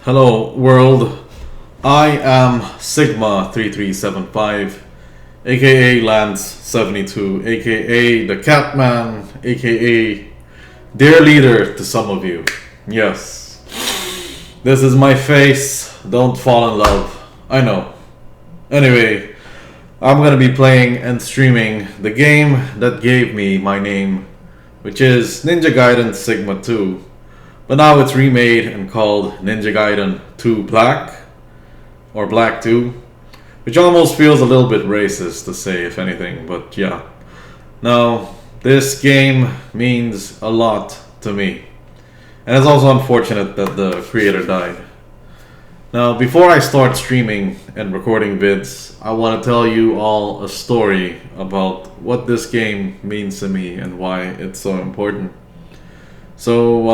Hello world, I am Sigma3375, aka Lance72, aka the Catman, aka dear leader to some of you. Yes, this is my face, don't fall in love, I know. Anyway, I'm gonna be playing and streaming the game that gave me my name, which is Ninja Gaiden Sigma 2. But now it's remade and called Ninja Gaiden 2 Black, or Black 2, which almost feels a little bit racist to say, if anything, but yeah. Now, this game means a lot to me, and it's also unfortunate that the creator died. Now, before I start streaming and recording vids, I want to tell you all a story about what this game means to me and why it's so important. So,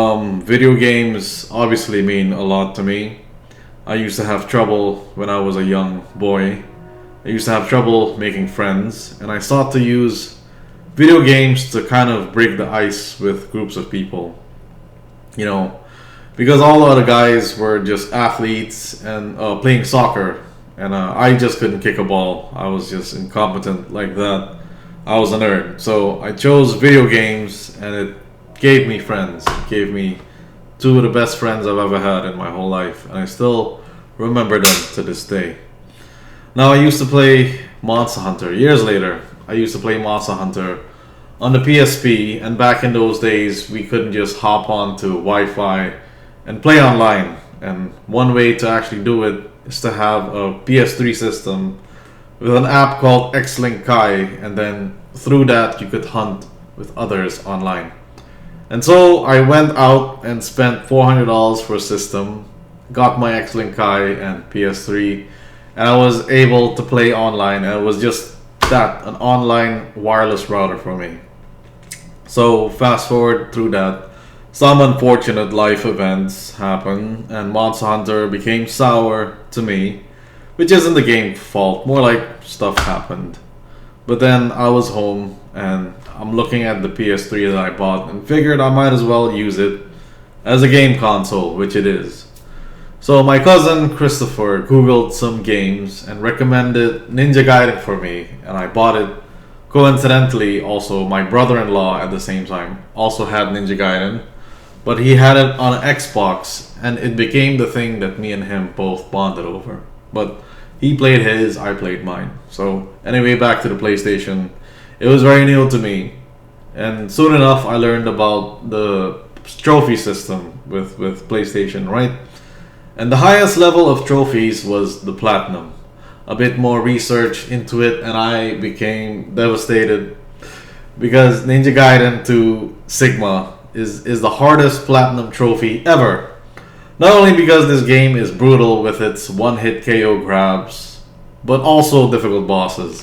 video games obviously mean a lot to me. I used to have trouble when I was a young boy. I used to have trouble making friends, and I sought to use video games to kind of break the ice with groups of people. You know, because all the other guys were just athletes and playing soccer, and I just couldn't kick a ball. I was just incompetent like that. I was a nerd. So I chose video games, and it gave me friends. It gave me two of the best friends I've ever had in my whole life, and I still remember them to this day. Now, I used to play Monster Hunter. Years later, I used to play Monster Hunter on the PSP, and back in those days, we couldn't just hop onto Wi-Fi and play online. And one way to actually do it is to have a PS3 system with an app called X-Link Kai, and then through that, you could hunt with others online. And so I went out and spent $400 for a system, got my X-Link Kai and PS3, and I was able to play online, and it was just that, an online wireless router for me. So fast forward through that, some unfortunate life events happened, and Monster Hunter became sour to me, which isn't the game's fault, more like stuff happened. But then I was home, and I'm looking at the PS3 that I bought and figured I might as well use it as a game console, which it is. So my cousin Christopher googled some games and recommended Ninja Gaiden for me, and I bought it. Coincidentally, also my brother-in-law at the same time also had Ninja Gaiden, but he had it on an Xbox, and it became the thing that me and him both bonded over. But he played his, I played mine. So anyway, back to the PlayStation. It was very new to me, and soon enough I learned about the trophy system with PlayStation, right? And the highest level of trophies was the Platinum. A bit more research into it, and I became devastated because Ninja Gaiden 2 Sigma is the hardest Platinum trophy ever. Not only because this game is brutal with its one-hit KO grabs, but also difficult bosses.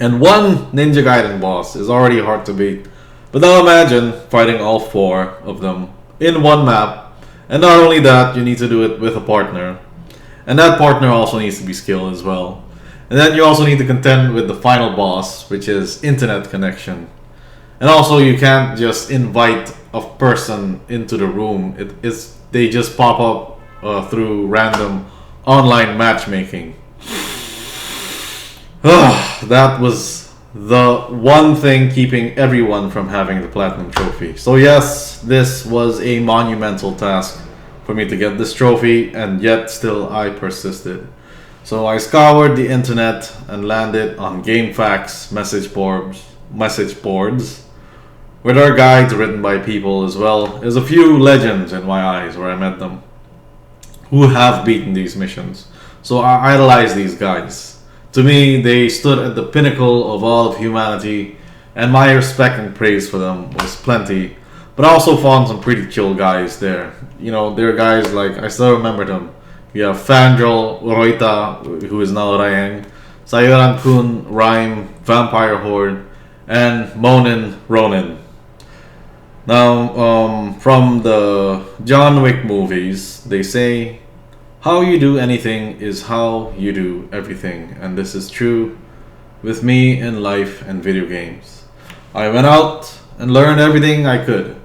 And one Ninja Gaiden boss is already hard to beat. But now imagine fighting all four of them in one map. And not only that, you need to do it with a partner. And that partner also needs to be skilled as well. And then you also need to contend with the final boss, which is internet connection. And also you can't just invite a person into the room. They just pop up through random online matchmaking. That was the one thing keeping everyone from having the Platinum trophy. So yes, this was a monumental task for me to get this trophy, and yet still I persisted. So I scoured the internet and landed on GameFAQs message boards, where there are guides written by people as well as a few legends in my eyes where I met them who have beaten these missions. So I idolize these guys. To me, they stood at the pinnacle of all of humanity, and my respect and praise for them was plenty. But I also found some pretty chill guys there. You know, there are guys like, I still remember them. We have Fandral Roita, who is now Rayang, Sayuran Kun, Rhyme, Vampire Horde, and Monin Ronin. Now, from the John Wick movies, they say, how you do anything is how you do everything, and this is true with me in life and video games. I went out and learned everything I could.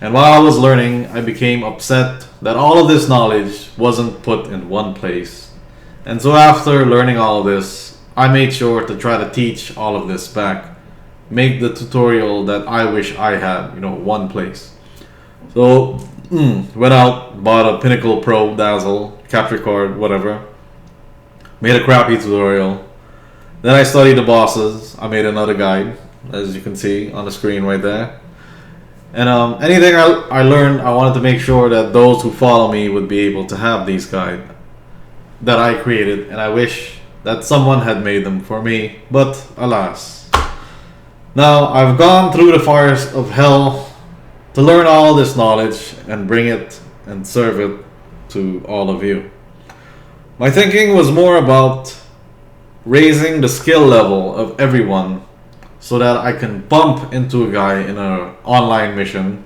And while I was learning, I became upset that all of this knowledge wasn't put in one place. And so after learning all of this, I made sure to try to teach all of this back. Make the tutorial that I wish I had, one place. So, went out, bought a Pinnacle Pro Dazzle, capture card, whatever. Made a crappy tutorial. Then I studied the bosses. I made another guide, as you can see on the screen right there. And anything I learned, I wanted to make sure that those who follow me would be able to have these guides that I created. And I wish that someone had made them for me, but alas. Now, I've gone through the fires of hell to learn all this knowledge and bring it and serve it to all of you. My thinking was more about raising the skill level of everyone so that I can bump into a guy in an online mission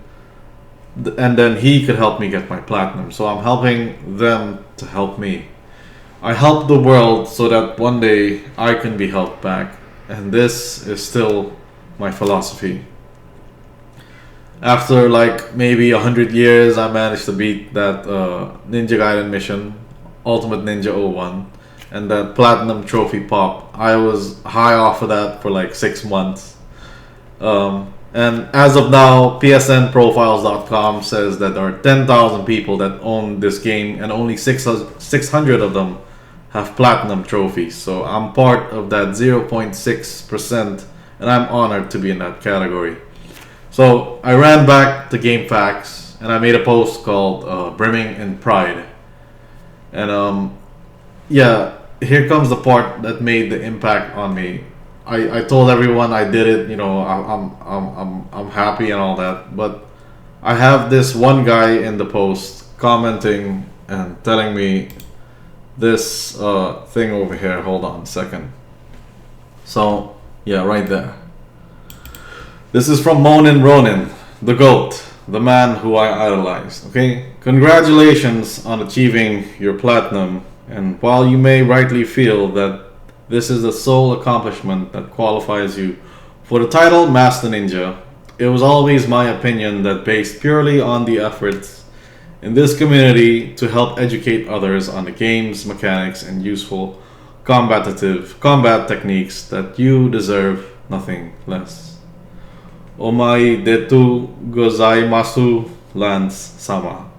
and then he could help me get my platinum. So I'm helping them to help me. I help the world so that one day I can be helped back. And this is still my philosophy. After like maybe 100 years, I managed to beat that Ninja Gaiden mission, Ultimate Ninja 01, and that platinum trophy pop. I was high off of that for like 6 months. And as of now, psnprofiles.com says that there are 10,000 people that own this game and only 600 of them have platinum trophies. So I'm part of that 0.6% and I'm honored to be in that category. So I ran back to GameFAQs and I made a post called Brimming in Pride. And yeah, here comes the part that made the impact on me. I told everyone I did it, I'm happy and all that, but I have this one guy in the post commenting and telling me this thing over here. Hold on a second. So yeah, right there. This is from Monin Ronin, the GOAT, the man who I idolized. Okay, congratulations on achieving your platinum. And while you may rightly feel that this is the sole accomplishment that qualifies you for the title Master Ninja, it was always my opinion that based purely on the efforts in this community to help educate others on the game's mechanics and useful combat techniques, that you deserve nothing less. Omai detu gozaimasu, Lance Sama.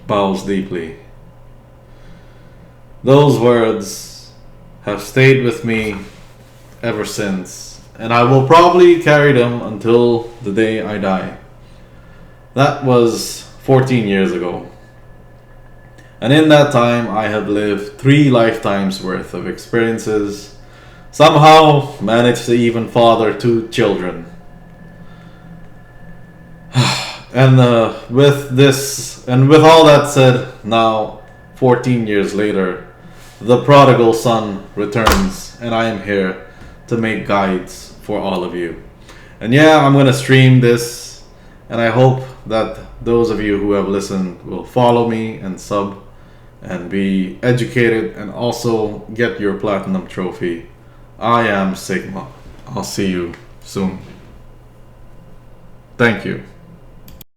Bows deeply. Those words have stayed with me ever since, and I will probably carry them until the day I die. That was 14 years ago. And in that time, I have lived 3 lifetimes worth of experiences, somehow managed to even father 2 children. And with all that said, now 14 years later, the prodigal son returns, and I am here to make guides for all of you. And yeah, I'm gonna stream this, and I hope that those of you who have listened will follow me and sub and be educated and also get your platinum trophy. I am Sigma. I'll see you soon. Thank you.